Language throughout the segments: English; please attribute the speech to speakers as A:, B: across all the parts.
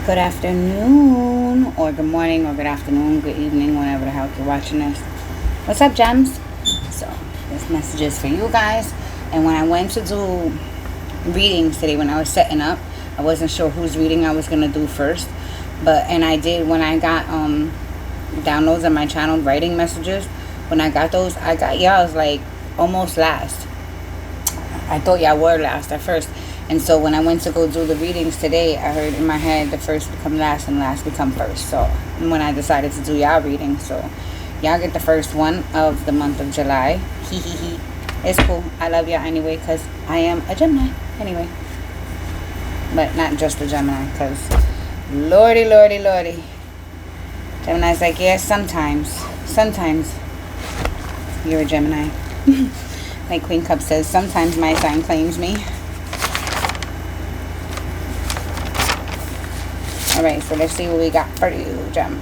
A: Good afternoon, or good morning, or good afternoon, good evening, whenever the hell you're watching this. What's up, gems? So, this message is for you guys. And when I went to do readings today, when I was setting up, I wasn't sure whose reading I was going to do first. And I did, when I got downloads on my channel, writing messages, when I got those, I got y'all's like almost last. I thought y'all were last at first. And so when I went to go do the readings today, I heard in my head the first become last and last become first. So when I decided to do y'all reading, so y'all get the first one of the month of July. Hee hee hee. It's cool. I love y'all anyway because I am a Gemini anyway. But not just a Gemini because lordy, lordy, lordy. Gemini's like, yeah, sometimes you're a Gemini. Like Queen Cup says, sometimes my sign claims me. Alright, so let's see what we got for you, Gem.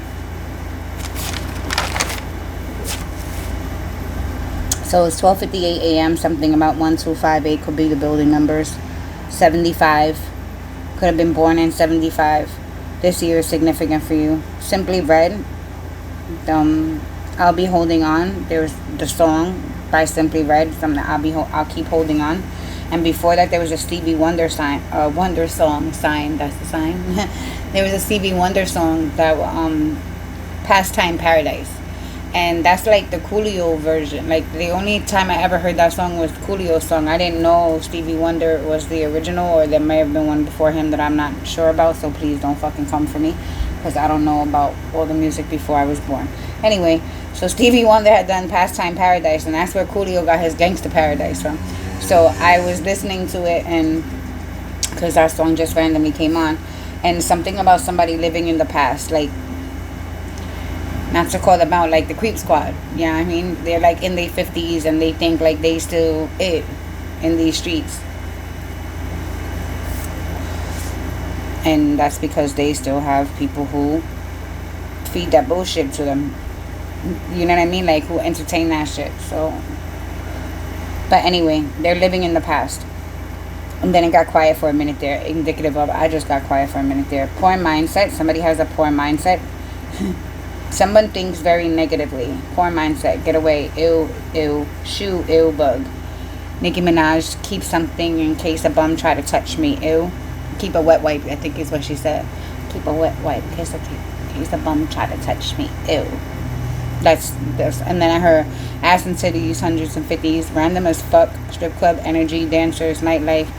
A: So it's 12:58 a.m. Something about 1258 could be the building numbers. 75. Could have been born in 75. This year is significant for you. Simply Red. I'll be holding on. There's the song by Simply Red. Something I'll keep holding on. And before that, there was a Stevie Wonder Wonder song sign. That's the sign. There was a Stevie Wonder song that Pastime Paradise, and that's like the Coolio version. Like the only time I ever heard that song was Coolio's song. I didn't know Stevie Wonder was the original, or there may have been one before him that I'm not sure about. So please don't fucking come for me, because I don't know about all the music before I was born. Anyway, so Stevie Wonder had done Pastime Paradise, and that's where Coolio got his Gangsta Paradise from. So I was listening to it, and because that song just randomly came on, and something about somebody living in the past, like, not to call them out, like the Creep Squad. Yeah, I mean, they're like in their 50s and they think like they still it in these streets, and that's because they still have people who feed that bullshit to them. You know what I mean? Like, who entertain that shit. So, but anyway, they're living in the past. And then it got quiet for a minute there. Indicative of, I just got quiet for a minute there. Poor mindset. Somebody has a poor mindset. Someone thinks very negatively. Poor mindset. Get away. Ew, ew. Shoo, ew, bug. Nicki Minaj, keep something in case a bum try to touch me. Ew. Keep a wet wipe, I think is what she said. Keep a wet wipe in case a bum try to touch me. Ew. That's this. And then I heard ass and titties, hundreds and fifties, random as fuck, strip club energy, dancers, nightlife,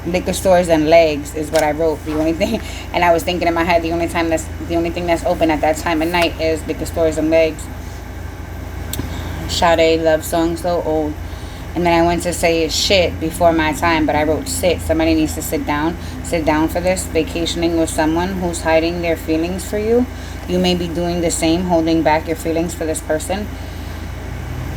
A: liquor stores, and legs is what I wrote. The only thing, and I was thinking in my head, the only thing that's open at that time of night is liquor stores and legs. Sade love song, so old. And then I went to say shit before my time, but I wrote sit. Somebody needs to sit down for this. Vacationing with someone who's hiding their feelings for you. You may be doing the same, holding back your feelings for this person.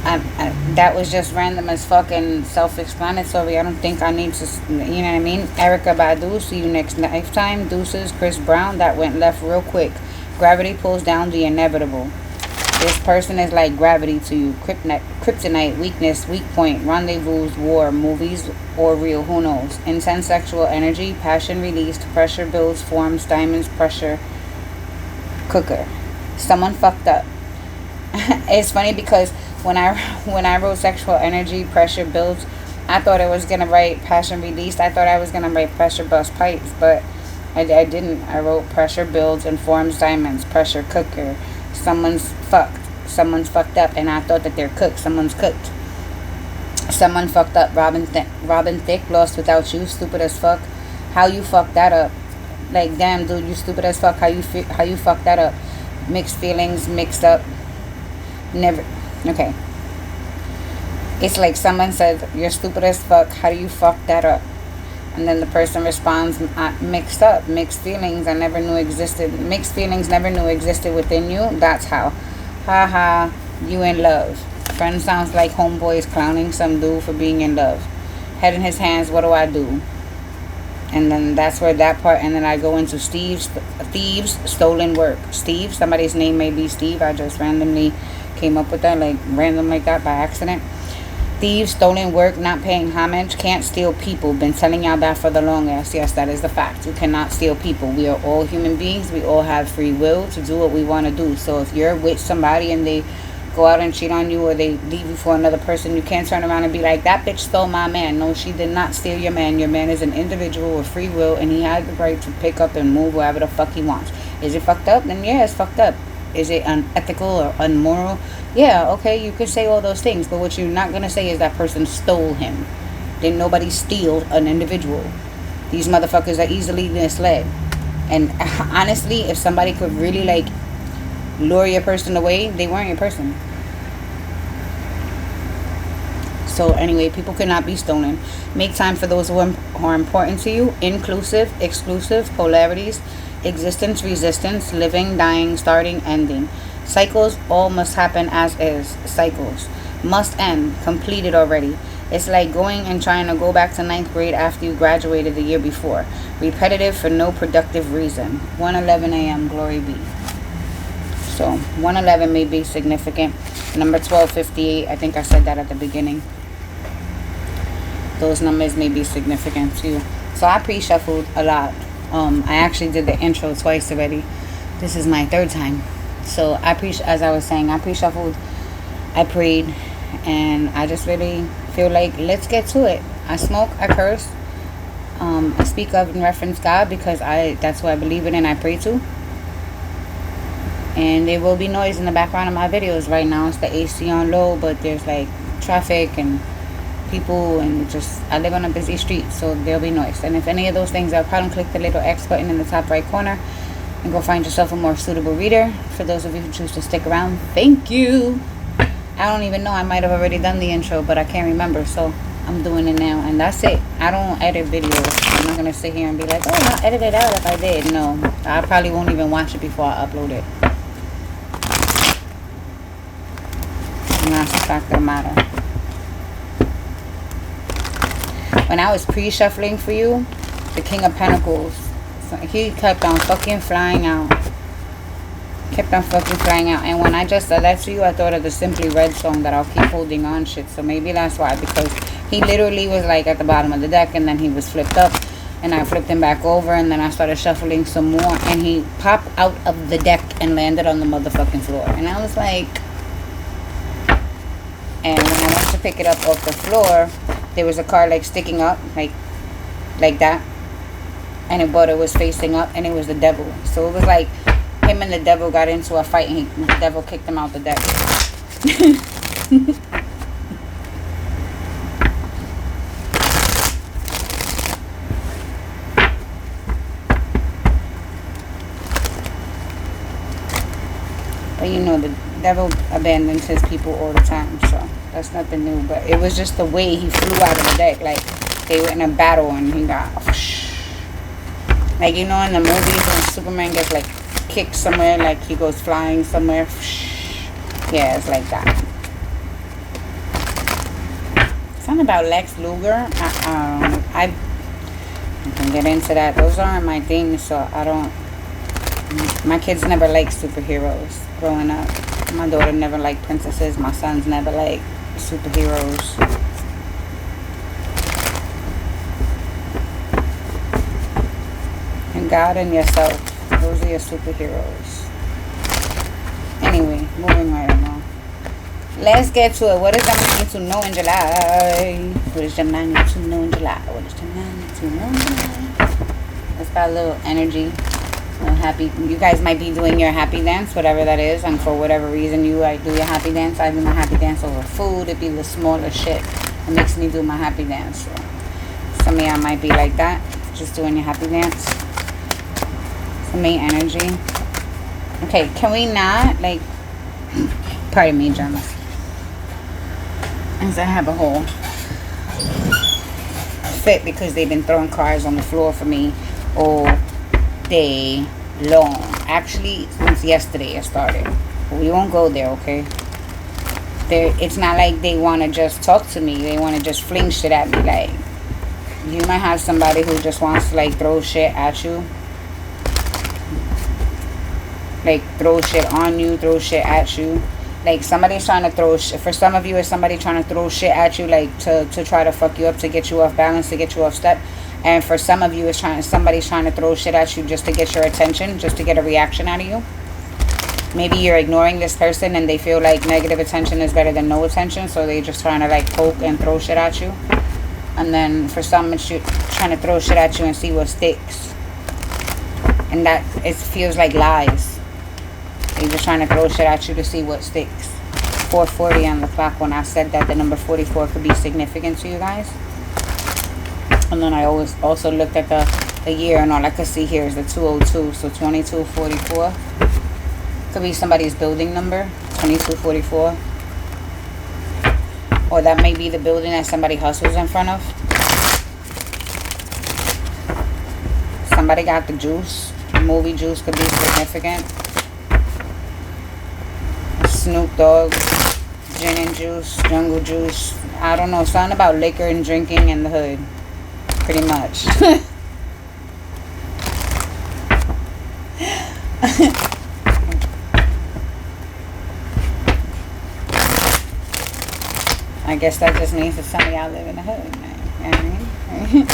A: That was just random as fuck and self-explanatory. I don't think I need to, you know what I mean? Erica Badu, see you next lifetime. Deuces, Chris Brown, that went left real quick. Gravity pulls down the inevitable. This person is like gravity to you. Kryptonite, weakness, weak point, rendezvous, war, movies, or real, who knows? Intense sexual energy, passion released, pressure builds, forms, diamonds, pressure, cooker. Someone fucked up. It's funny because when I wrote sexual energy, pressure builds, I thought I was gonna write passion released. I thought I was gonna write pressure bust pipes, but I didn't. I wrote pressure builds and forms diamonds, pressure cooker. Someone's fucked up, and I thought that they're cooked. Someone's cooked. Someone fucked up. Robin Thicke, lost without you, stupid as fuck. How you fucked that up? Like, damn, dude, you stupid as fuck. How you fucked that up? Mixed feelings, mixed up. Never. Okay. It's like someone says, you're stupid as fuck. How do you fuck that up? And then the person responds, mixed up. Mixed feelings I never knew existed. Mixed feelings never knew existed within you. That's how. Ha ha. You in love. Friend sounds like homeboys clowning some dude for being in love. Head in his hands, what do I do? And then that's where that part, and then I go into thieves, stolen work. Steve, somebody's name may be Steve. I just randomly came up with that, like random like that by accident. Thieves, stolen work, not paying homage, can't steal people. Been telling y'all that for the longest. Yes, that is the fact. You cannot steal people. We are all human beings. We all have free will to do what we want to do. So if you're with somebody and they go out and cheat on you, or they leave you for another person, you can't turn around and be like, that bitch stole my man. No, she did not steal your man. Your man is an individual with free will, and he has the right to pick up and move wherever the fuck he wants. Is it fucked up? Then yeah, it's fucked up. Is it unethical or unmoral? Yeah, okay, you could say all those things, but what you're not going to say is that person stole him. Didn't nobody steal an individual. These motherfuckers are easily misled. And honestly, if somebody could really, like, lure your person away, they weren't your person. So anyway, people cannot be stolen. Make time for those who are important to you. Inclusive, exclusive, polarities, existence, resistance, living, dying, starting, ending. Cycles, all must happen as is. Cycles must end, completed already. It's like going and trying to go back to 9th grade after you graduated the year before. Repetitive for no productive reason. 1:11 a.m. Glory be. So 1:11 may be significant. Number 1258, I think I said that at the beginning. Those numbers may be significant too. So I pre-shuffled a lot. I actually did the intro twice already. This is my third time. So as I was saying, I pre-shuffled, I prayed, and I just really feel like, let's get to it. I smoke, I curse, I speak of and reference God because that's what I believe in and I pray to. And there will be noise in the background of my videos. Right now it's the AC on low, but there's like traffic and people, and just I live on a busy street, so there'll be noise. And if any of those things are a problem, click the little X button in the top right corner and go find yourself a more suitable reader. For those of you who choose to stick around, thank you. I don't even know, I might have already done the intro, but I can't remember, so I'm doing it now, and that's it. I don't edit videos. I'm not gonna sit here and be like, oh, I'll edit it out if I did. No, I probably won't even watch it before I upload it. And that's the fact of the matter. When I was pre-shuffling for you, the King of Pentacles, he kept on fucking flying out. And when I just said that to you, I thought of the Simply Red song, that I'll keep holding on shit. So maybe that's why, because he literally was like at the bottom of the deck, and then he was flipped up, and I flipped him back over, and then I started shuffling some more, and he popped out of the deck and landed on the motherfucking floor. And I was like, and when I went to pick it up off the floor, there was a card like sticking up, like that, and it was facing up, and it was the devil. So it was like him and the devil got into a fight, and the devil kicked him out the deck. But you know, the devil abandons his people all the time, so that's nothing new. But it was just the way he flew out of the deck. Like, they were in a battle and he got, like, you know, in the movies when Superman gets like kicked somewhere, like he goes flying somewhere. Yeah, it's like that. Something about Lex Luger. I can get into that. Those aren't my things, so I don't. My kids never liked superheroes growing up. My daughter never liked princesses. My sons never liked superheroes. And God and yourself. Those are your superheroes. Anyway, moving right along. Let's get to it. What does Gemini need to know in July? What does Gemini need to know in July? What does Gemini need to know in July? Let's got a little energy. Happy. You guys might be doing your happy dance, whatever that is, and for whatever reason you do your happy dance. I do my happy dance over food. It'd be the smaller shit that makes me do my happy dance. So some of y'all might be like that, just doing your happy dance. Some main energy. Okay, can we not, like, pardon me, Gemmas, as I have a whole fit because they've been throwing cards on the floor for me all day long. Actually, since yesterday it started. But we won't go there, okay? It's not like they want to just talk to me. They want to just fling shit at me. Like, you might have somebody who just wants to, like, throw shit at you. Like, throw shit on you, throw shit at you. Like somebody's trying to throw shit. For some of you, it's somebody trying to throw shit at you, like to try to fuck you up, to get you off balance, to get you off step. And for some of you, it's somebody's trying to throw shit at you just to get your attention, just to get a reaction out of you. Maybe you're ignoring this person and they feel like negative attention is better than no attention, so they're just trying to like poke and throw shit at you. And then for some, it's you trying to throw shit at you and see what sticks. And that it feels like lies. They're just trying to throw shit at you to see what sticks. 4:40 on the clock. When I said that the number 44 could be significant to you guys. And then I also looked at the year, and all I could see here is the 202. So 2244 could be somebody's building number. 2244. Or that may be the building that somebody hustles in front of. Somebody got the juice. Movie juice could be significant. Snoop Dogg, gin and juice, jungle juice. I don't know. Something about liquor and drinking in the hood. Pretty much. I guess that just means that some of y'all live in the hood, man. You know what I mean?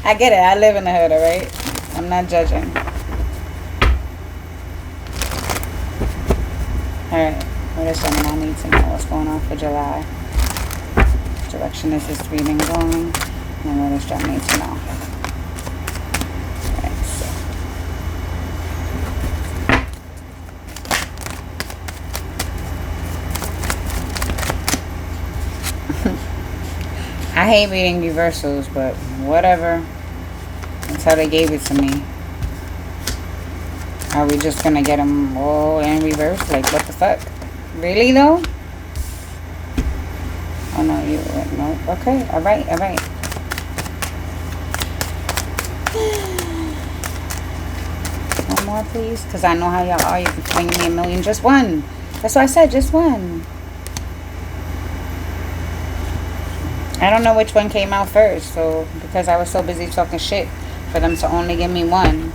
A: I get it. I live in the hood, alright? I'm not judging. Alright. What is something I need to know? What's going on for July? Direction is this reading going? And what does y'all need to know? Alright, so. I hate reading reversals, but whatever. That's how they gave it to me. Are we just gonna get them all in reverse? Like, what the fuck? Really, though? Oh, no, no. Okay, alright. One more, please. Because I know how y'all are. You can fling me a million. Just one. That's what I said, just one. I don't know which one came out first, so because I was so busy talking shit for them to only give me one.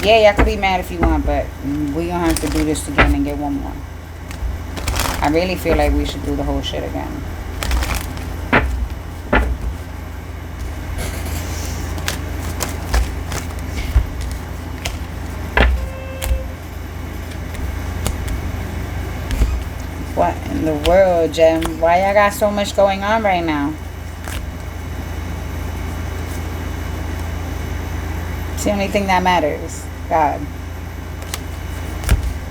A: Yeah, y'all could be mad if you want, but we gonna have to do this again and get one more. I really feel like we should do the whole shit again. What in the world, Jem? Why y'all got so much going on right now? It's the only thing that matters. God.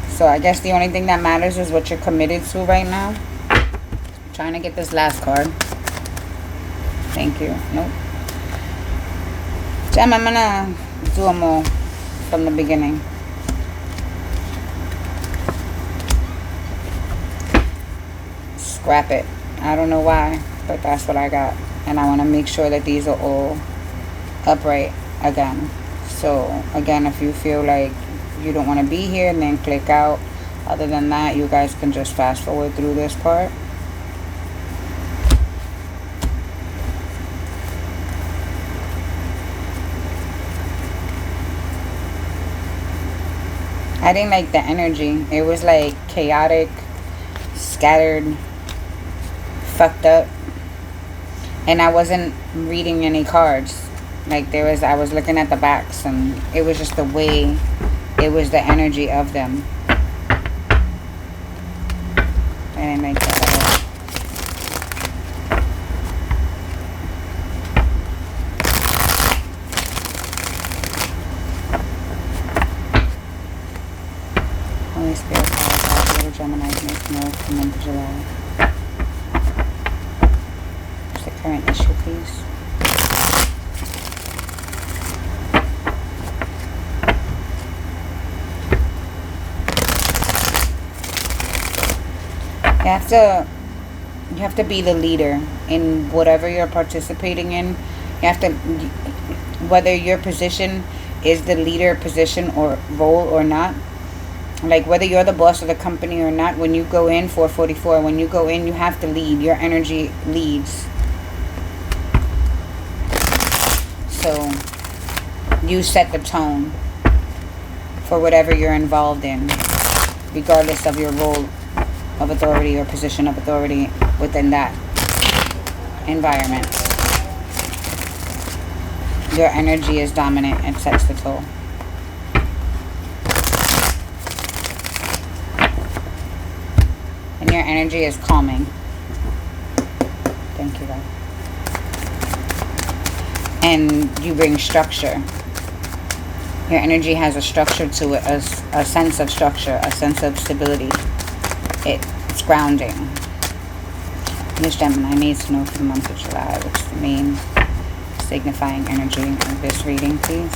A: So I guess the only thing that matters is what you're committed to right now. I'm trying to get this last card. Thank you. Nope. Jem, I'm gonna do them all from the beginning. Scrap it. I don't know why, but that's what I got. And I want to make sure that these are all upright again. So again, if you feel like you don't want to be here, then click out. Other than that, you guys can just fast forward through this part. I didn't like the energy. It was like chaotic, scattered, fucked up, and I wasn't reading any cards. Like I was looking at the backs, and it was just the way, it was the energy of them. I didn't like that at all. Holy Spirit, God, little Geminis make more for the month of July. What's the current issue, please? You have to be the leader in whatever you're participating in. You have to, whether your position is the leader position or role or not, like whether you're the boss of the company or not, when you go in, 444, when you go in, you have to lead. Your energy leads. So you set the tone for whatever you're involved in. regardless of your role of authority or position of authority within that environment. Your energy is dominant and sets the tone. And your energy is calming. Thank you, God. And you bring structure. Your energy has a structure to it, a sense of structure, a sense of stability. It's grounding. This Gemini needs to know for the month of July, what's the main signifying energy of this reading, please.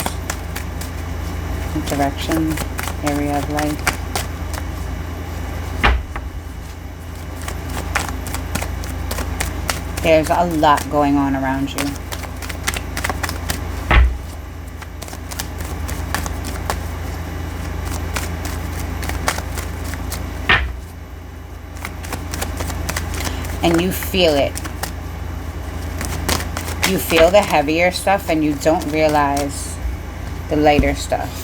A: Direction, area of life. There's a lot going on around you. And you feel it. You feel the heavier stuff and you don't realize the lighter stuff.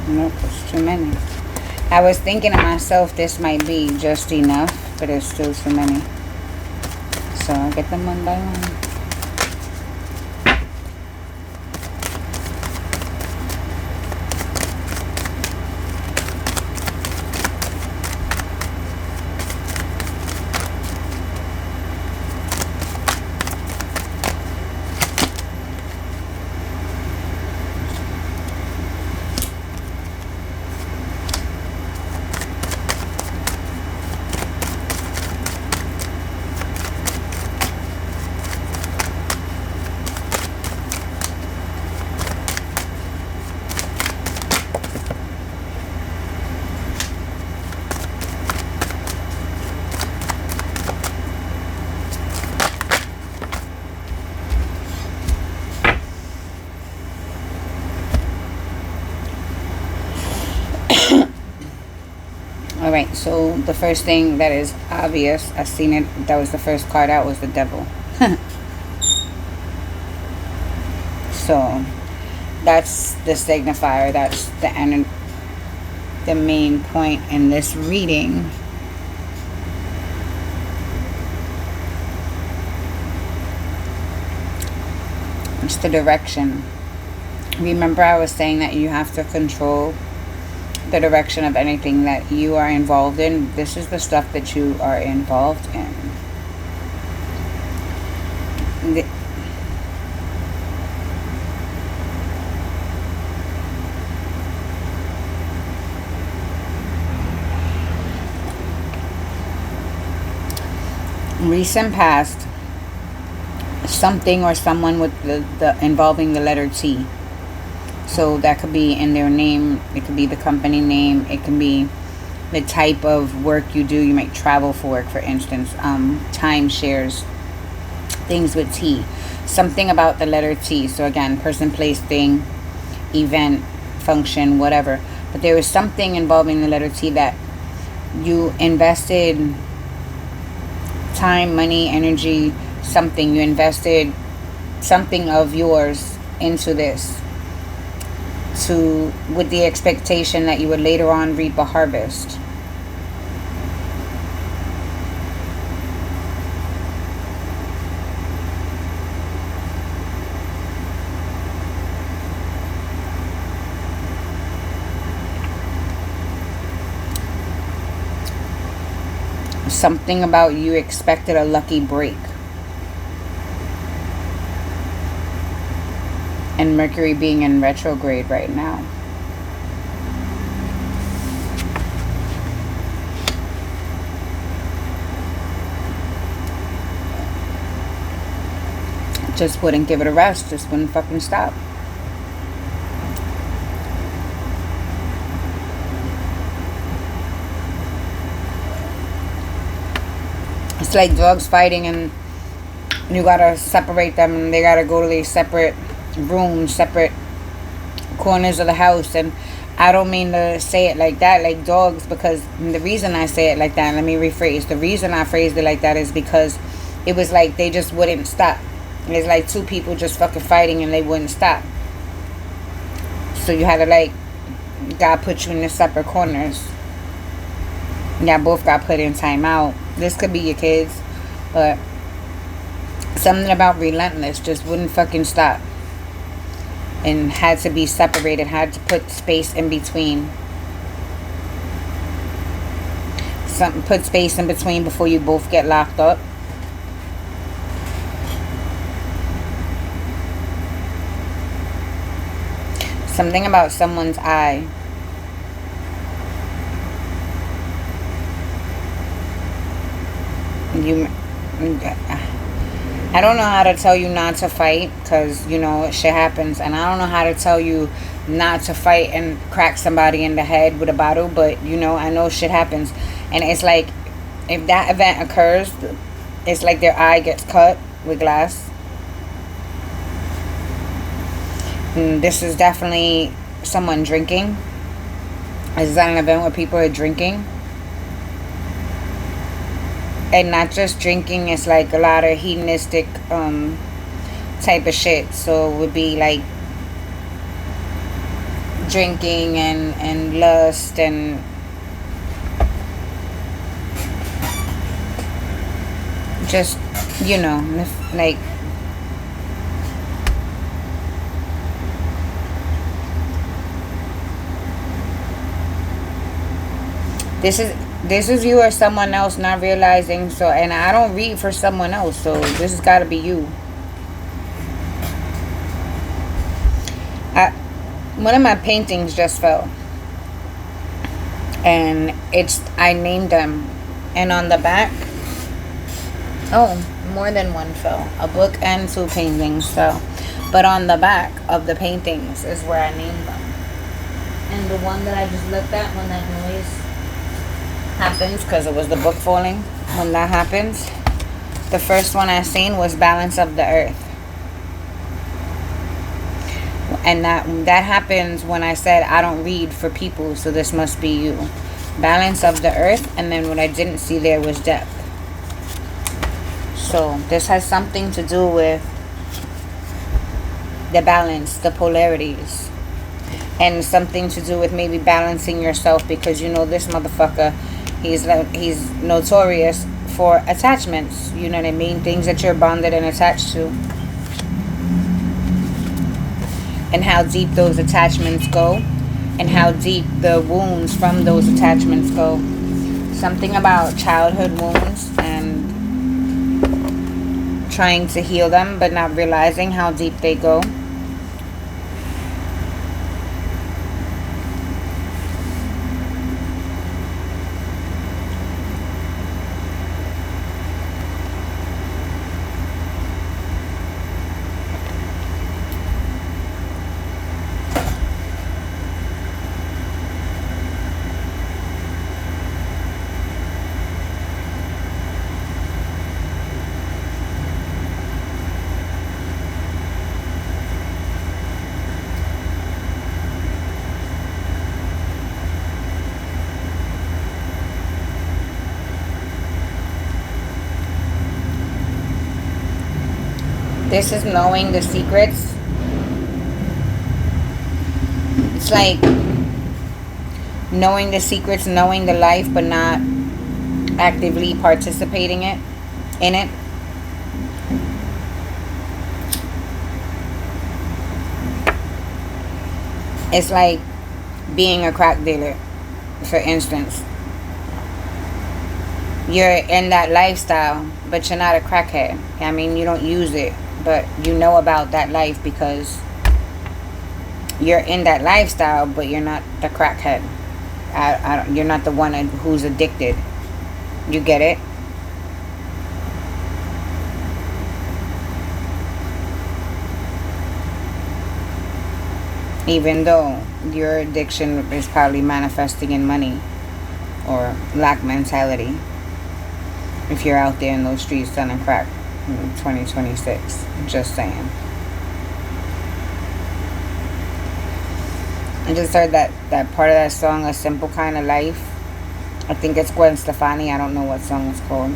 A: Nope, it's too many. I was thinking to myself this might be just enough, but it's still too many. So I'll get them one by one. Alright, so the first thing that is obvious, I seen it, that was the first card out, was the devil. So, that's the signifier, that's the main point in this reading. It's the direction. Remember I was saying that you have to control the direction of anything that you are involved in. This is the stuff that you are involved in. Recent past, something or someone with the involving the letter T. So that could be in their name, it could be the company name, it can be the type of work you do. You might travel for work, for instance, timeshares, things with T. Something about the letter T. So again, person, place, thing, event, function, whatever. But there was something involving the letter T that you invested time, money, energy, something. You invested something of yours into this, with the expectation that you would later on reap a harvest. Something about you expected a lucky break. And Mercury being in retrograde right now. Just wouldn't give it a rest. Just wouldn't fucking stop. It's like dogs fighting, and you gotta separate them, and they gotta go to these separate rooms, separate corners of the house. And I don't mean to say it like that, like dogs, because the reason I say it like that, let me rephrase. The reason I phrased it like that is because it was like they just wouldn't stop. It's like two people just fucking fighting and they wouldn't stop. So you had to, like, God put you in the separate corners. Y'all both got put in timeout. This could be your kids, but something about relentless just wouldn't fucking stop. And had to be separated, had to put space in between. Put space in between before you both get locked up. Something about someone's eye. I don't know how to tell you not to fight, because, you know, shit happens. And I don't know how to tell you not to fight and crack somebody in the head with a bottle. But, you know, I know shit happens. And it's like, if that event occurs, it's like their eye gets cut with glass. And this is definitely someone drinking. Is that an event where people are drinking? And not just drinking, it's like a lot of hedonistic type of shit. So it would be like drinking and lust and just, you know, like this is you or someone else not realizing. So, and I don't read for someone else, so this has got to be you. One of my paintings just fell, and I named them, and on the back, oh, more than one fell. A book and 2 paintings fell, but on the back of the paintings is where I named them. And the one that I just looked at, when that noise happens, because it was the book falling, when that happens, the first one I seen was Balance of the Earth. And that happens when I said I don't read for people, so this must be you. Balance of the Earth, and then what I didn't see there was depth. So this has something to do with the balance, the polarities, and something to do with maybe balancing yourself, because, you know, this motherfucker, he's notorious for attachments. You know what I mean? Things that you're bonded and attached to. And how deep those attachments go. And how deep the wounds from those attachments go. Something about childhood wounds and trying to heal them, but not realizing how deep they go. This is knowing the secrets. It's like knowing the secrets, knowing the life, but not actively participating in it. It's like being a crack dealer, for instance. You're in that lifestyle, but you're not a crackhead. I mean, you don't use it, but you know about that life because you're in that lifestyle, but you're not the crackhead. You're not the one who's addicted. You get it? Even though your addiction is probably manifesting in money or lack mentality. if you're out there in those streets selling crack in 2026. Just saying. I just heard that part of that song, A Simple Kind of Life. I think it's Gwen Stefani. I don't know what song it's called.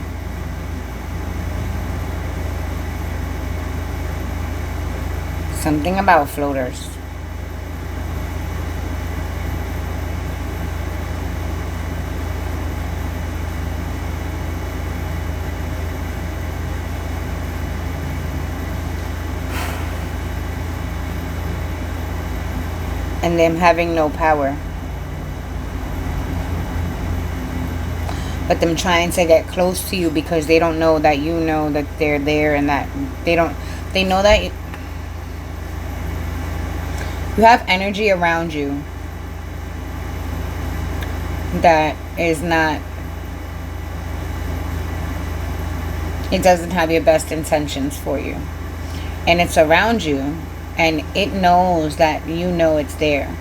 A: Something about floaters. And them having no power. But them trying to get close to you because they don't know that you know that they're there, and that they know that you have energy around you that is not, it doesn't have your best intentions for you. And it's around you, and it knows that you know it's there.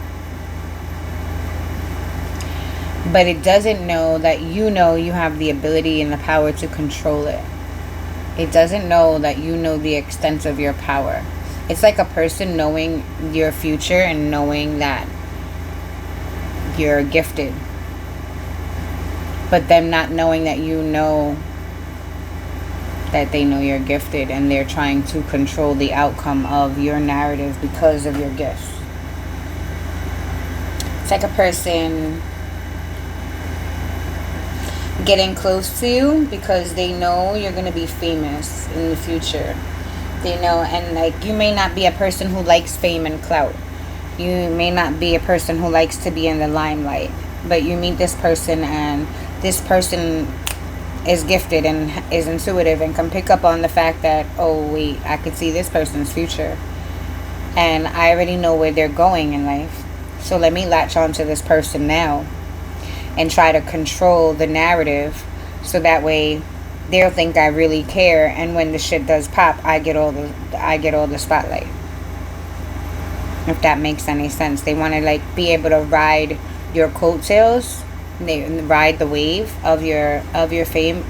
A: But it doesn't know that you know you have the ability and the power to control it. It doesn't know that you know the extent of your power. It's like a person knowing your future and knowing that you're gifted. But them not knowing that you know that they know you're gifted, and they're trying to control the outcome of your narrative because of your gifts. It's like a person getting close to you because they know you're going to be famous in the future. They know, and like, you may not be a person who likes fame and clout. You may not be a person who likes to be in the limelight. But you meet this person, and this person is gifted and is intuitive and can pick up on the fact that, oh wait, I could see this person's future. And I already know where they're going in life. So let me latch on to this person now and try to control the narrative, so that way they'll think I really care, and when the shit does pop, I get all the spotlight. If that makes any sense. They want to like be able to ride your coattails. They ride the wave of your fame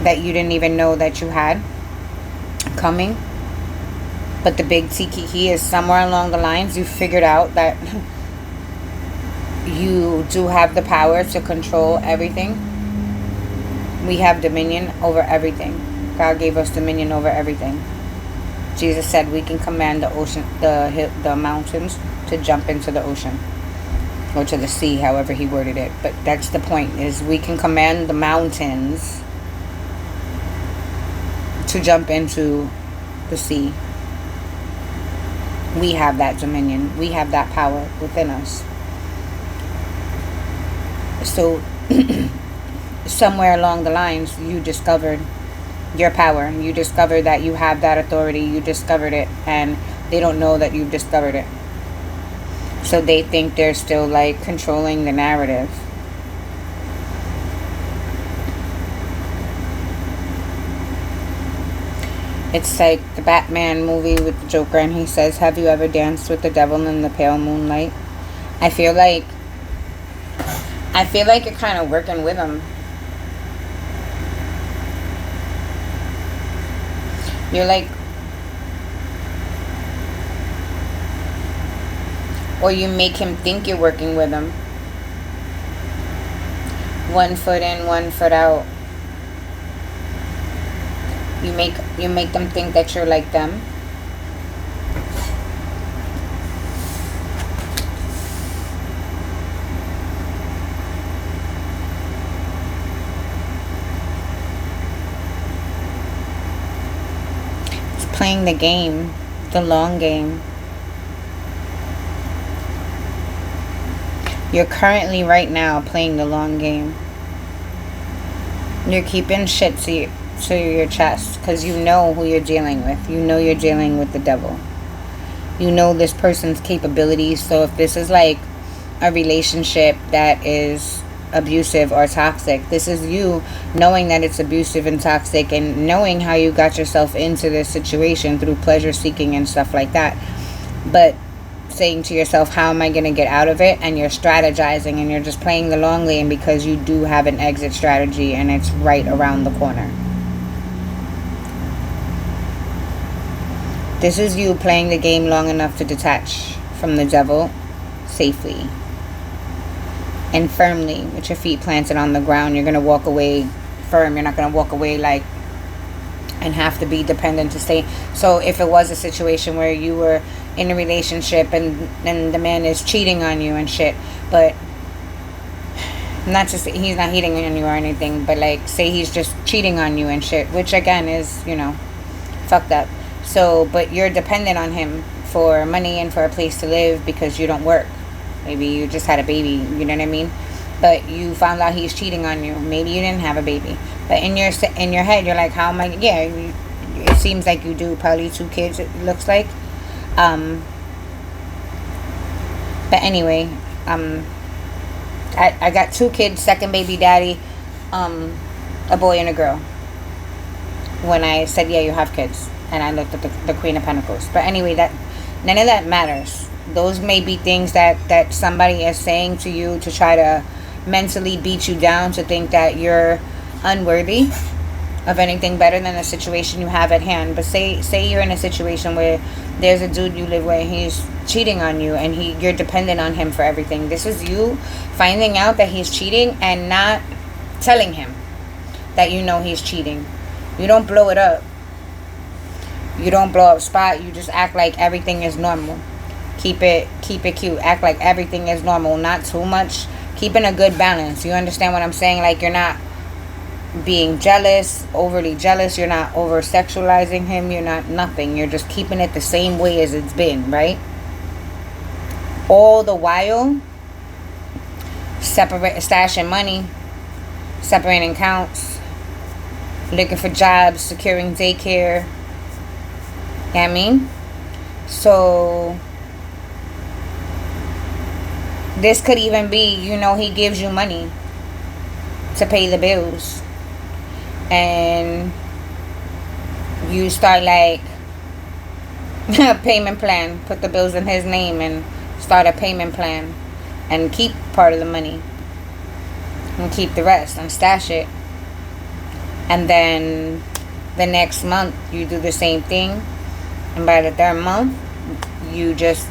A: that you didn't even know that you had coming. But the big key is somewhere along the lines you figured out that you do have the power to control everything. We have dominion over everything. God gave us dominion over everything. Jesus said we can command the ocean, the mountains to jump into the ocean, or to the sea, however he worded it. But that's the point, is we can command the mountains to jump into the sea. We have that dominion. We have that power within us. So somewhere along the lines, you discovered your power. You discovered that you have that authority. You discovered it, and they don't know that you've discovered it. So they think they're still like controlling the narrative. It's like the Batman movie with the Joker, and he says, have you ever danced with the devil in the pale moonlight? I feel like you're kind of working with him. You're like, or you make him think you're working with him. One foot in, one foot out. You make them think that you're like them. It's playing the game, the long game. You're currently right now playing the long game. You're keeping shit to your chest because you know who you're dealing with. You know you're dealing with the devil. You know this person's capabilities. So if this is like a relationship that is abusive or toxic, this is you knowing that it's abusive and toxic, and knowing how you got yourself into this situation through pleasure seeking and stuff like that. But saying to yourself, how am I going to get out of it? And you're strategizing and you're just playing the long game because you do have an exit strategy and it's right around the corner. This is you playing the game long enough to detach from the devil safely and firmly with your feet planted on the ground. You're going to walk away firm. You're not going to walk away like and have to be dependent to stay. So if it was a situation where you were in a relationship and the man is cheating on you and shit, but not just he's not cheating on you or anything, but like say he's just cheating on you and shit, which again is, you know, fucked up. So but you're dependent on him for money and for a place to live because you don't work. Maybe you just had a baby, you know what I mean? But you found out he's cheating on you. Maybe you didn't have a baby, but in your head you're like, how am I? Yeah, it seems like you do. Probably 2 kids, it looks like. But anyway, I got 2 kids, second baby daddy, a boy and a girl. When I said, yeah, you have kids, and I looked at the Queen of Pentacles. But anyway, that none of that matters. Those may be things that somebody is saying to you to try to mentally beat you down, to think that you're unworthy of anything better than the situation you have at hand. But say you're in a situation where there's a dude you live with and he's cheating on you and you're dependent on him for everything. This is you finding out that he's cheating and not telling him that you know he's cheating. You don't blow it up. You don't blow up spot. You just act like everything is normal. Keep it cute. Act like everything is normal. Not too much. Keeping a good balance. You understand what I'm saying? Like you're not being jealous, overly jealous. You're not over sexualizing him. You're not nothing. You're just keeping it the same way as it's been, right? All the while stashing money, separating accounts, looking for jobs, securing daycare. You know what I mean? So this could even be, you know, he gives you money to pay the bills. And you start like a payment plan. Put the bills in his name and start a payment plan. And keep part of the money. And keep the rest and stash it. And then the next month you do the same thing. And by the 3rd month, you just,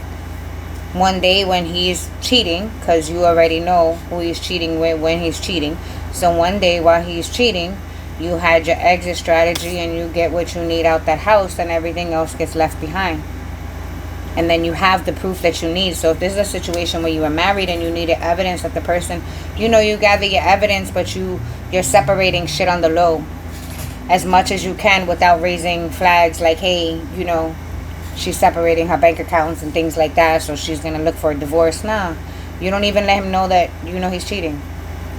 A: one day when he's cheating, because you already know who he's cheating with when he's cheating. So one day while he's cheating, you had your exit strategy and you get what you need out that house and everything else gets left behind. And then you have the proof that you need. So if this is a situation where you were married and you needed evidence that the person, you know, you gather your evidence, but you're separating shit on the low as much as you can without raising flags like, hey, you know, she's separating her bank accounts and things like that, so she's going to look for a divorce. Nah, you don't even let him know that you know he's cheating.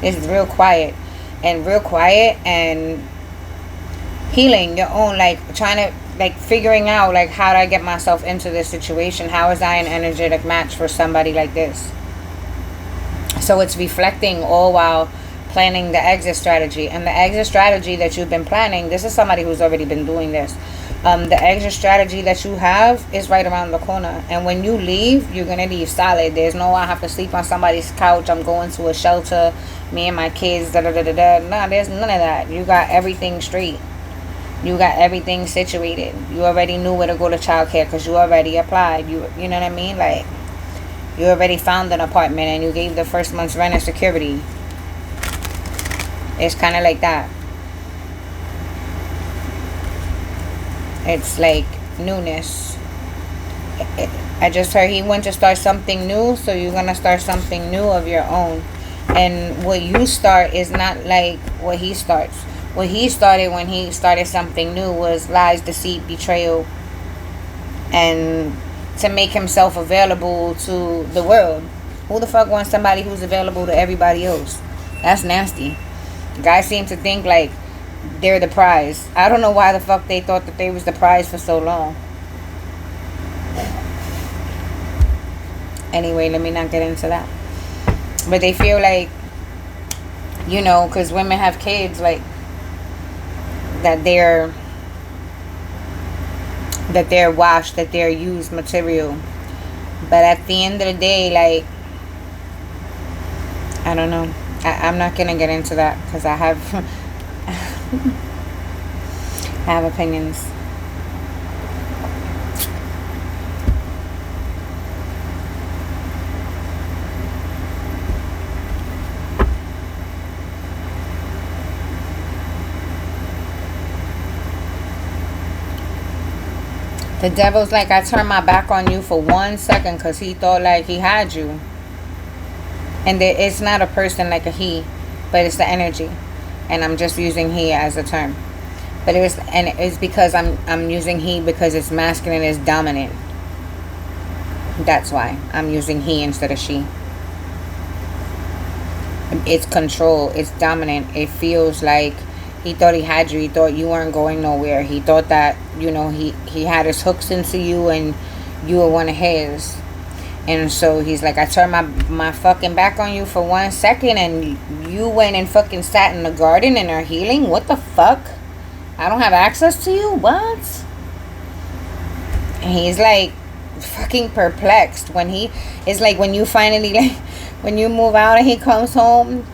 A: It's real quiet and healing your own, like trying to, like figuring out like, how do I get myself into this situation? How is I an energetic match for somebody like this? So it's reflecting all while planning the exit strategy. And the exit strategy that you've been planning, this is somebody who's already been doing this. The exit strategy that you have is right around the corner. And when you leave, you're going to leave solid. There's no, I have to sleep on somebody's couch, I'm going to a shelter, me and my kids, da da da da da. No, there's none of that. You got everything straight. You got everything situated. You already knew where to go to childcare because you already applied. You know what I mean? Like, you already found an apartment and you gave the first month's rent as security. It's kind of like that. It's like newness. I just heard he went to start something new, so you're going to start something new of your own. And what you start is not like what he starts. What he started when he started something new was lies, deceit, betrayal, and to make himself available to the world. Who the fuck wants somebody who's available to everybody else? That's nasty. Guys seem to think like they're the prize. I don't know why the fuck they thought that they was the prize for so long. Anyway, let me not get into that. But they feel like, you know, because women have kids, like that they're washed, that they're used material. But at the end of the day, like, I don't know. I'm not gonna get into that because I have I have opinions. The devil's like, I turned my back on you for 1 second because he thought like he had you. And it's not a person like a he, but it's the energy. And I'm just using he as a term. But it's because I'm using he because it's masculine, it's dominant. That's why I'm using he instead of she. It's control, it's dominant. It feels like he thought he had you. He thought you weren't going nowhere. He thought that, he had his hooks into you and you were one of his. And so he's like, I turned my fucking back on you for 1 second and you went and fucking sat in the garden and are healing? What the fuck? I don't have access to you? What? And he's like fucking perplexed when it's like when you finally, like, when you move out and he comes home.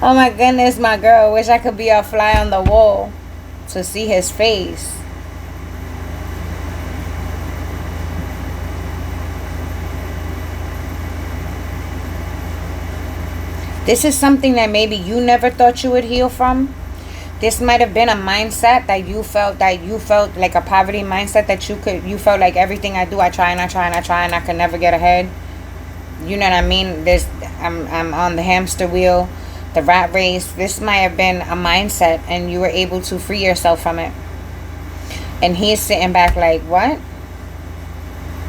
A: Oh my goodness, my girl, wish I could be a fly on the wall to see his face. This is something that maybe you never thought you would heal from. This might have been a mindset that you felt like a poverty mindset that you felt like everything I do, I try and I try and I try and I can never get ahead. You know what I mean? I'm on the hamster wheel, the rat race. This might have been a mindset and you were able to free yourself from it. And he's sitting back like, what?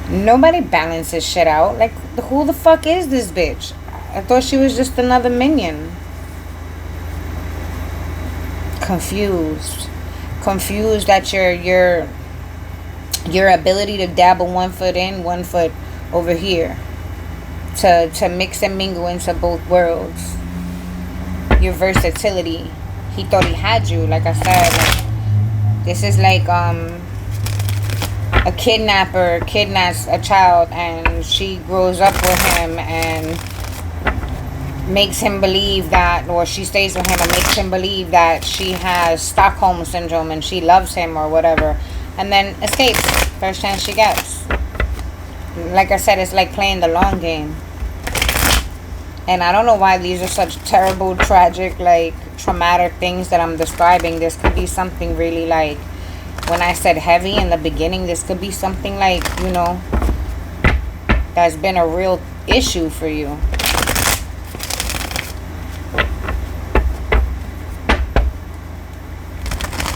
A: Nobody balances shit out. Like, who the fuck is this bitch? I thought she was just another minion. Confused at your ability to dabble 1 foot in, 1 foot over here, to mix and mingle into both worlds. Your versatility. He thought he had you, like I said. Like, this is like a kidnapper kidnaps a child and she grows up with him and makes him believe that, or she stays with him and makes him believe that she has Stockholm syndrome and she loves him or whatever, and then escapes first chance she gets. Like I said, it's like playing the long game. And I don't know why these are such terrible, tragic, like traumatic things that I'm describing. This could be something really, like, when I said heavy in the beginning, this could be something like, that's been a real issue for you.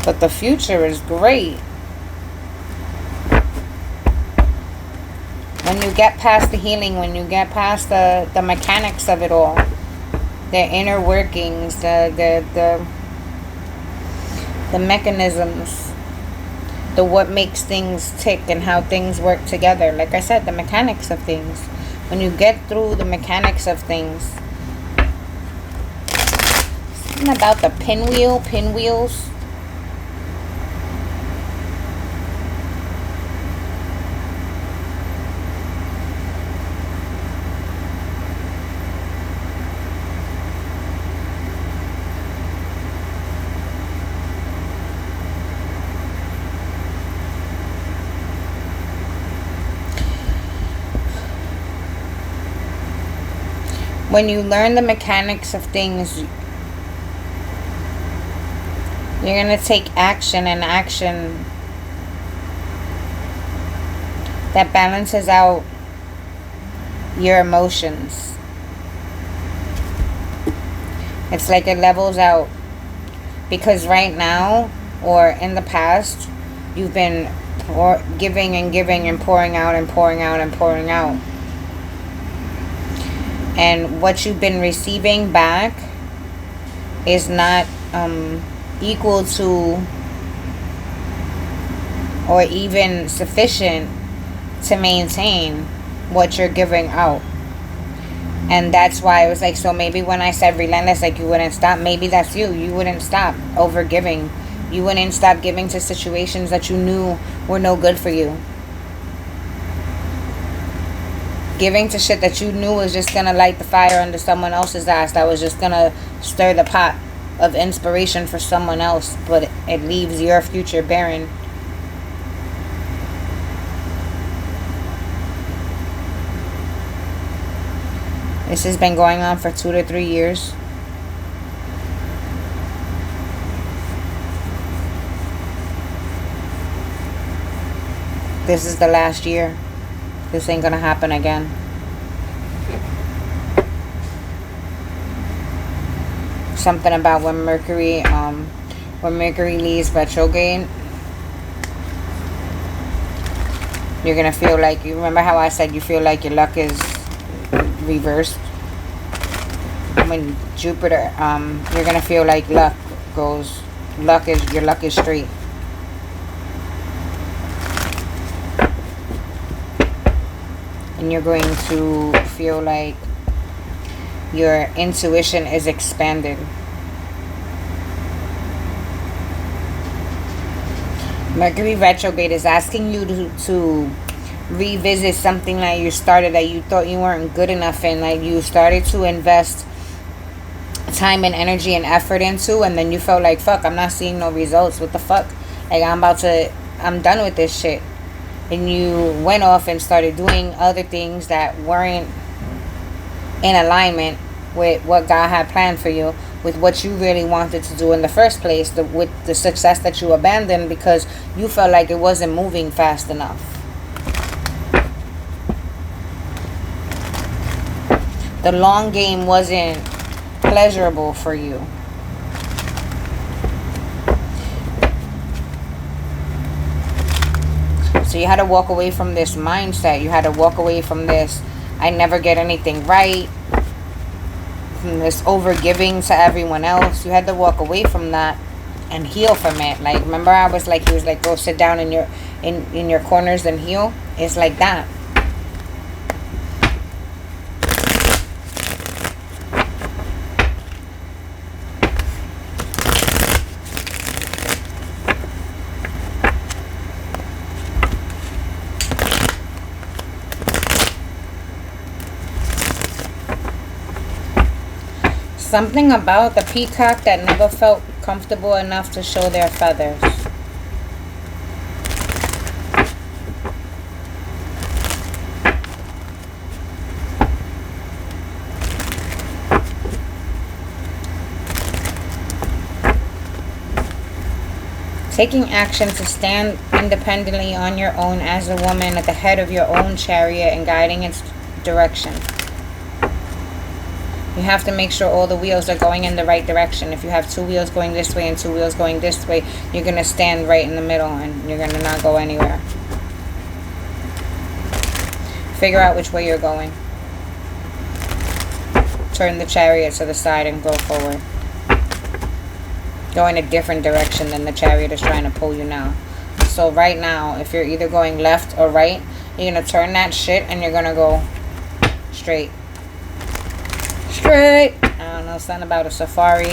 A: But the future is great. When you get past the healing, when you get past the mechanics of it all, the inner workings, the mechanisms, the what makes things tick and how things work together. Like I said, the mechanics of things. When you get through the mechanics of things, something about the pinwheels. When you learn the mechanics of things, you're going to take action, and action that balances out your emotions. It's like it levels out. Because right now, or in the past, you've been giving and giving and pouring out and pouring out and pouring out. And what you've been receiving back is not equal to or even sufficient to maintain what you're giving out. And that's why it was like, so maybe when I said relentless, like you wouldn't stop, maybe that's you. You wouldn't stop over giving. You wouldn't stop giving to situations that you knew were no good for you. Giving to shit that you knew was just gonna light the fire under someone else's ass. That was just gonna stir the pot of inspiration for someone else. But it leaves your future barren. This has been going on for 2 to 3 years. This is the last year. This ain't gonna happen again. Something about when Mercury leaves retrograde, you're gonna feel like, you remember how I said you feel like your luck is reversed? When Jupiter, you're gonna feel like your luck is straight. And you're going to feel like your intuition is expanded. Mercury retrograde is asking you to revisit something that you started that you thought you weren't good enough in. Like you started to invest time and energy and effort into, and then you felt like, fuck, I'm not seeing no results. What the fuck? Like I'm done with this shit. And you went off and started doing other things that weren't in alignment with what God had planned for you, with what you really wanted to do in the first place, with the success that you abandoned because you felt like it wasn't moving fast enough. The long game wasn't pleasurable for you. So you had to walk away from this mindset. You had to walk away from this, I never get anything right, from this over-giving to everyone else. You had to walk away from that and heal from it. Like, remember I was like, he was like, go sit down in your corners and heal? It's like that. Something about the peacock that never felt comfortable enough to show their feathers. Taking action to stand independently on your own as a woman at the head of your own chariot and guiding its direction. You have to make sure all the wheels are going in the right direction. If you have 2 wheels going this way and 2 wheels going this way, you're going to stand right in the middle and you're going to not go anywhere. Figure out which way you're going. Turn the chariot to the side and go forward. Go in a different direction than the chariot is trying to pull you now. So right now, if you're either going left or right, you're going to turn that shit and you're going to go straight. Straight. I don't know, something about a safari.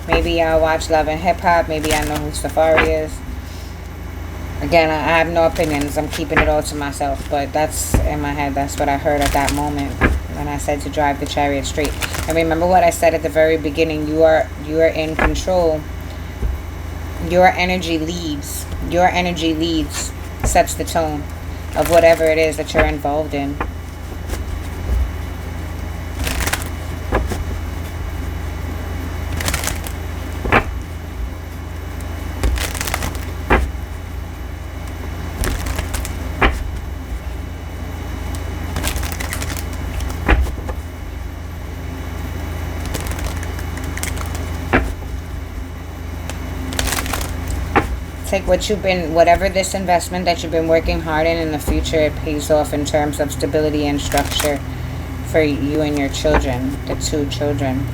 A: Maybe I watch Love and Hip Hop. Maybe I know who Safari is. Again, I have no opinions. I'm keeping it all to myself. But that's in my head. That's what I heard at that moment when I said to drive the chariot straight. And remember what I said at the very beginning. You are in control. Your energy leads. Your energy leads. Sets the tone of whatever it is that you're involved in. Take whatever this investment that you've been working hard in the future, it pays off in terms of stability and structure for you and your children, the 2 children.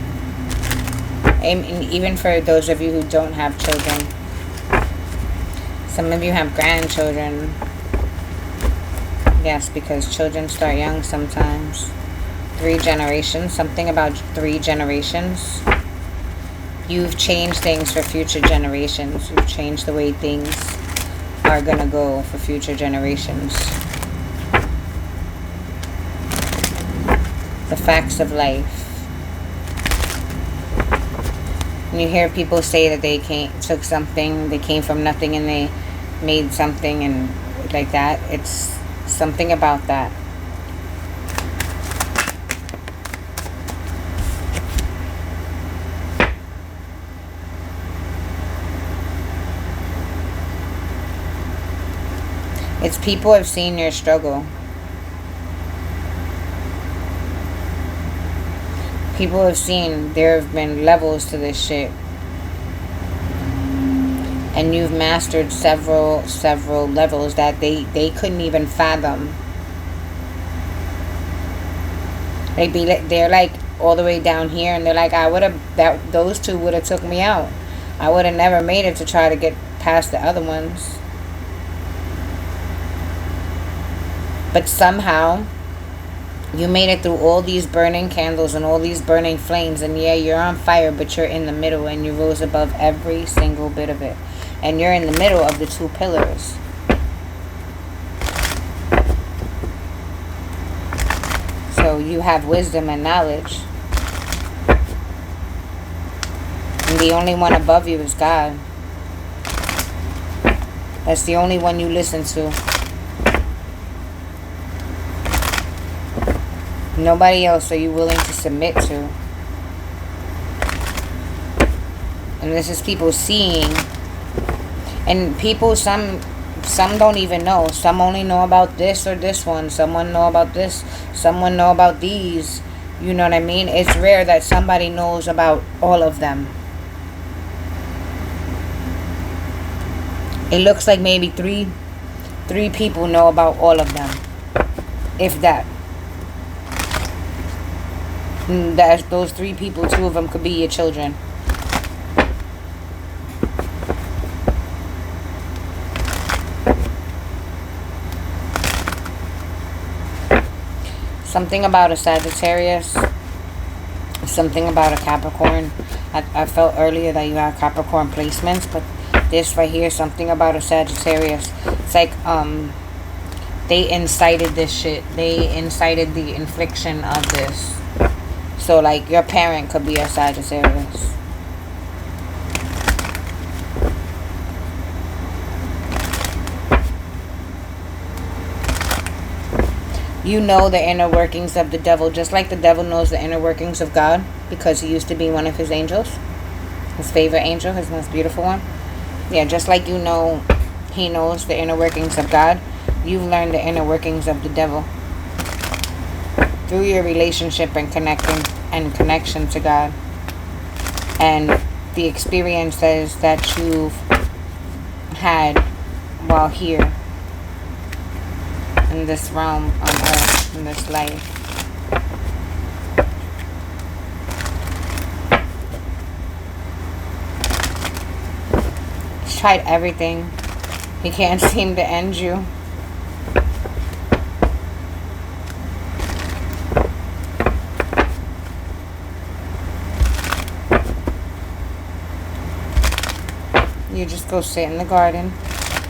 A: And even for those of you who don't have children. Some of you have grandchildren. Yes, because children start young sometimes. 3 generations, something about 3 generations. You've changed things for future generations. You've changed the way things are going to go for future generations. The facts of life. And you hear people say that they took something, they came from nothing and they made something and like that. It's something about that. It's people have seen your struggle. People have seen there have been levels to this shit. And you've mastered several levels that they couldn't even fathom. They're like all the way down here and they're like, those two would have took me out. I would have never made it to try to get past the other ones. But somehow, you made it through all these burning candles and all these burning flames. And yeah, you're on fire, but you're in the middle and you rose above every single bit of it. And you're in the middle of the two pillars. So you have wisdom and knowledge. And the only one above you is God. That's the only one you listen to. Nobody else are you willing to submit to. And this is people seeing. And people, some don't even know. Some only know about this or this one. Someone know about this. Someone know about these. You know what I mean? It's rare that somebody knows about all of them. It looks like maybe three people know about all of them. If that. Those 3 people, 2 of them could be your children. Something about a Sagittarius. Something about a Capricorn. I felt earlier that you have Capricorn placements, but this right here, something about a Sagittarius. It's like, they incited this shit. They incited the infliction of this. So, like, your parent could be a Sagittarius. You know the inner workings of the devil, just like the devil knows the inner workings of God, because he used to be one of his angels. His favorite angel, his most beautiful one. Yeah, just like you know he knows the inner workings of God, you've learned the inner workings of the devil. Through your relationship and connection to God, and the experiences that you've had while here in this realm on earth, in this life. He's tried everything. He can't seem to end you. You just go sit in the garden,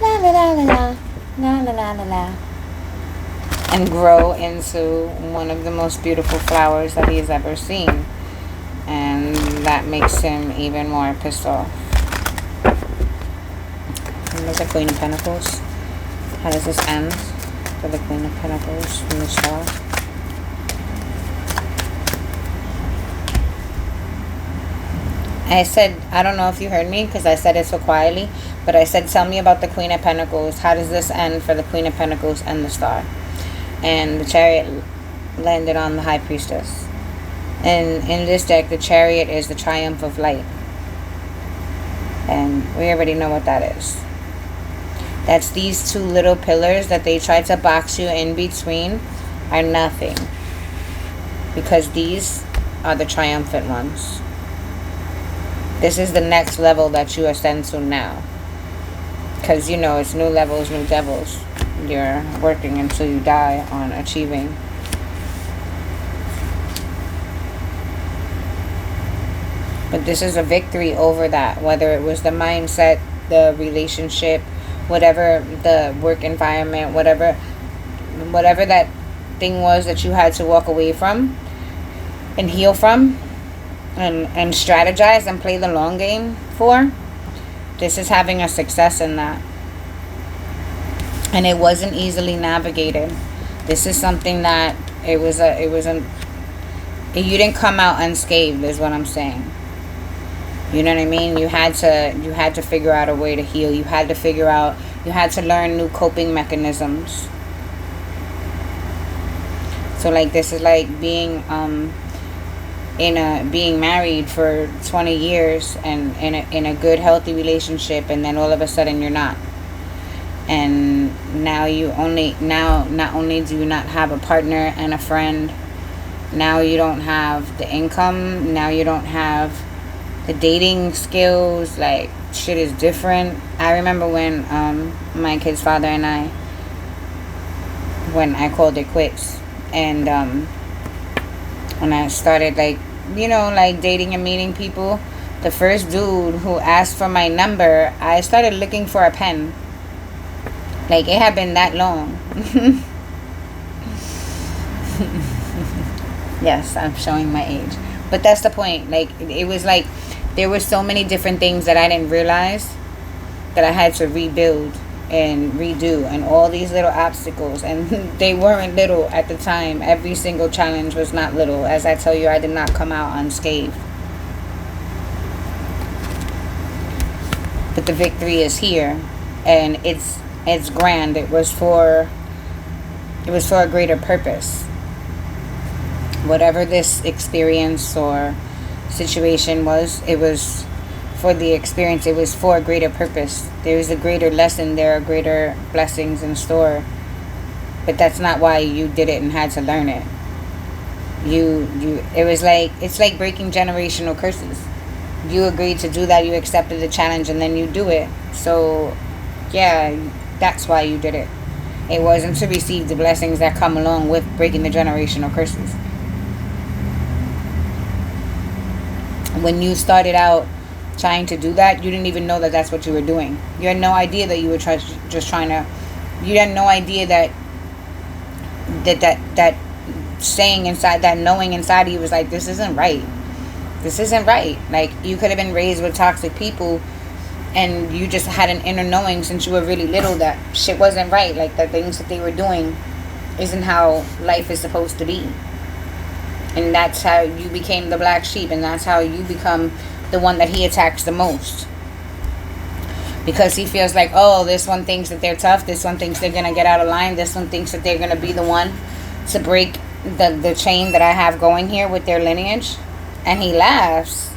A: la la la la la, la la la la la, and grow into one of the most beautiful flowers that he's ever seen, and that makes him even more pissed off. And there's the Queen of Pentacles. How does this end for the Queen of Pentacles from the Star? I said, I don't know if you heard me because I said it so quietly, but I said, tell me about the Queen of Pentacles. How does this end for the Queen of Pentacles and the Star? And the Chariot landed on the High Priestess. And in this deck, the Chariot is the triumph of light. And we already know what that is. That's these 2 little pillars that they tried to box you in between are nothing. Because these are the triumphant ones. This is the next level that you ascend to now. Because, you know, it's new levels, new devils. You're working until you die on achieving. But this is a victory over that. Whether it was the mindset, the relationship, whatever the work environment, whatever that thing was that you had to walk away from. and heal from, and strategize and play the long game for, this is having a success in that. And it wasn't easily navigated. This is something that you didn't come out unscathed, is what I'm saying. You know what I mean? You had to figure out a way to heal. You had to learn new coping mechanisms. So like, this is like being being married for 20 years and in a good healthy relationship, and then all of a sudden you're not. And now not only do you not have a partner and a friend, now you don't have the income, now you don't have the dating skills. Like, shit is different. I remember when my kid's father and when I called it quits, and when I started like dating and meeting people, the first dude who asked for my number, I started looking for a pen. Like, it had been that long. Yes, I'm showing my age. But that's the point. Like, it was like, there were so many different things that I didn't realize that I had to rebuild and redo, and all these little obstacles. And they weren't little at the time. Every single challenge was not little. As I tell you, I did not come out unscathed. But the victory is here. And it's grand. It was for a greater purpose. Whatever this experience or situation was, it was for the experience. It was for a greater purpose. There is a greater lesson. There are greater blessings in store. But that's not why you did it and had to learn it. It's like breaking generational curses. You agreed to do that. You accepted the challenge, and then you do it. So, yeah, that's why you did it. It wasn't to receive the blessings that come along with breaking the generational curses. When you started out trying to do that, you didn't even know that that's what you were doing. You had no idea that you were just trying to. You had no idea that saying inside, that knowing inside of you was like, this isn't right. This isn't right. Like, you could have been raised with toxic people, and you just had an inner knowing since you were really little that shit wasn't right. Like, the things that they were doing isn't how life is supposed to be. And that's how you became the black sheep, and that's how you become the one that he attacks the most. Because he feels like, oh, this one thinks that they're tough, this one thinks they're going to get out of line, this one thinks that they're going to be the one to break the chain that I have going here with their lineage. And he laughs.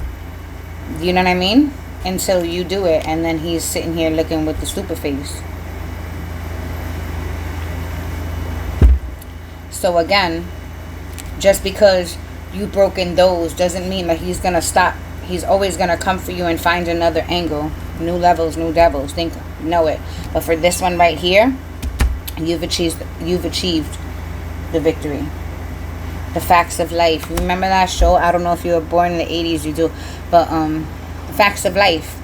A: You know what I mean? Until you do it, and then he's sitting here looking with the stupid face. So again, just because you've broken those doesn't mean that he's going to stop. He's always going to come for you and find another angle. New levels, new devils. Know it. But for this one right here, you've achieved the victory. The Facts of Life. You remember that show? I don't know if you were born in the 80s, you do. But Facts of Life.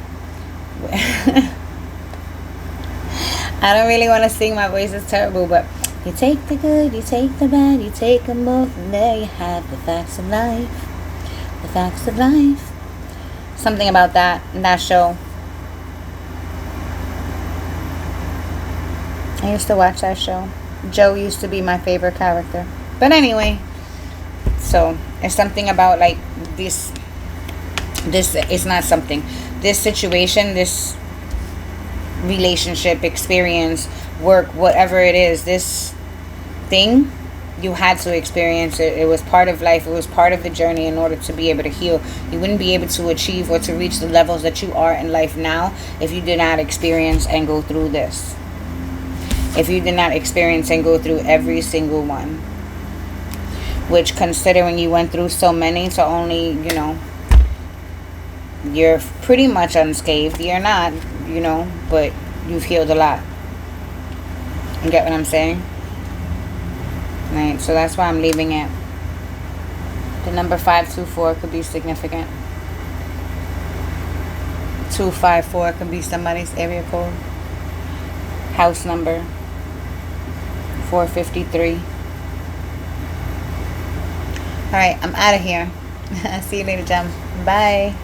A: I don't really want to sing. My voice is terrible, but you take the good, you take the bad, you take them both, and there you have the facts of life. The facts of life. Something about that in that show. I used to watch that show. Joe used to be my favorite character. But anyway, so it's something about like this is not something. This situation, this relationship, experience, work, whatever it is, this thing, you had to experience it. It was part of life. It was part of the journey in order to be able to heal. You wouldn't be able to achieve or to reach the levels that you are in life now if you did not experience and go through this. If you did not experience and go through every single one. Which, considering you went through so many, so only, you're pretty much unscathed. You're not, but you've healed a lot. You get what I'm saying? Right, so that's why I'm leaving it. The number 524 could be significant. 254 could be somebody's area code. House number 453. Alright, I'm out of here. See you later, Jem. Bye.